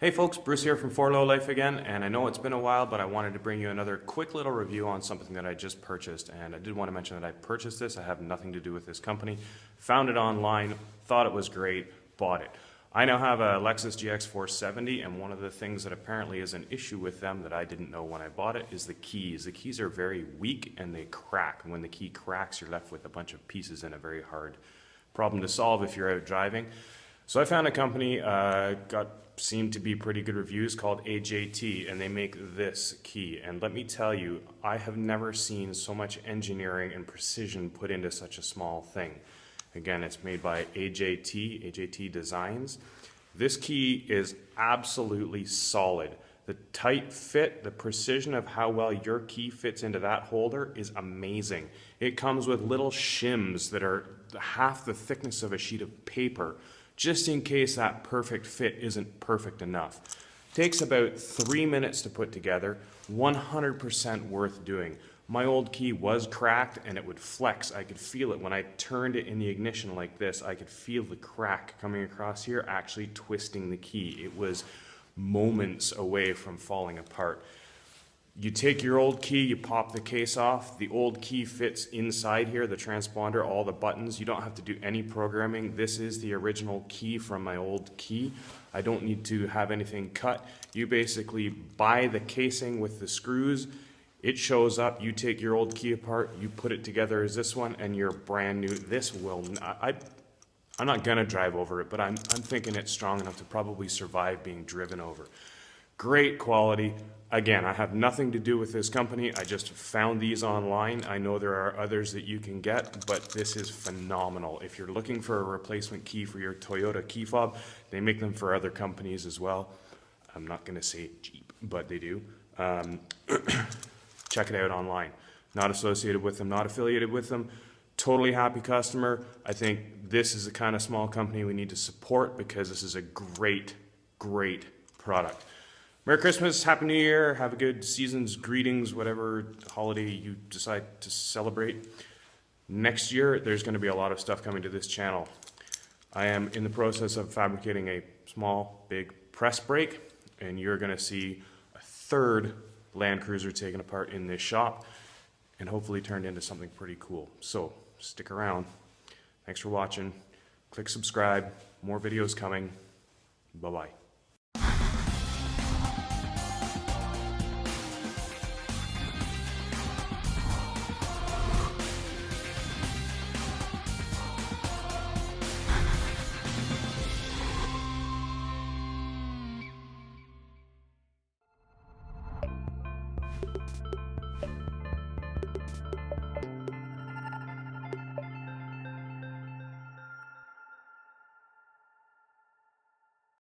Hey folks, Bruce here from 4LowLife again, and I know it's been a while, but I wanted to bring you another quick little review on something that I just purchased. And I did want to mention that I purchased this. I have nothing to do with this company. Found it online, thought it was great, bought it. I now have a Lexus GX 470, and one of the things that apparently is an issue with them that I didn't know when I bought it is the keys. The keys are very weak and they crack. And when the key cracks, you're left with a bunch of pieces and a very hard problem to solve if you're out driving. So I found a company, seemed to be pretty good reviews, called AJT, and they make this key. And let me tell you, I have never seen so much engineering and precision put into such a small thing. Again, it's made by AJT Designs. This key is absolutely solid. The tight fit, the precision of how well your key fits into that holder is amazing. It comes with little shims that are half the thickness of a sheet of paper, just in case that perfect fit isn't perfect enough. Takes about 3 minutes to put together, 100% worth doing. My old key was cracked and it would flex. I could feel it when I turned it in the ignition like this. I could feel the crack coming across here, actually twisting the key. It was moments away from falling apart. You take your old key, you pop the case off. The old key fits inside here, the transponder, all the buttons. You don't have to do any programming. This is the original key from my old key. I don't need to have anything cut. You basically buy the casing with the screws. It shows up, you take your old key apart, you put it together as this one, and you're brand new. This will, I'm not gonna drive over it, but I'm thinking it's strong enough to probably survive being driven over. Great quality. Again, I have nothing to do with this company. I just found these online. I know there are others that you can get, but this is phenomenal. If you're looking for a replacement key for your Toyota key fob, they make them for other companies as well. I'm not gonna say Jeep, but they do. Check it out online. Not associated with them, not affiliated with them. Totally happy customer. I think this is the kind of small company we need to support because this is a great, great product. Merry Christmas, Happy New Year, have a good season's greetings, whatever holiday you decide to celebrate. Next year, there's going to be a lot of stuff coming to this channel. I am in the process of fabricating a small, big press brake, and you're going to see a third Land Cruiser taken apart in this shop and hopefully turned into something pretty cool. So stick around. Thanks for watching. Click subscribe. More videos coming. Bye-bye.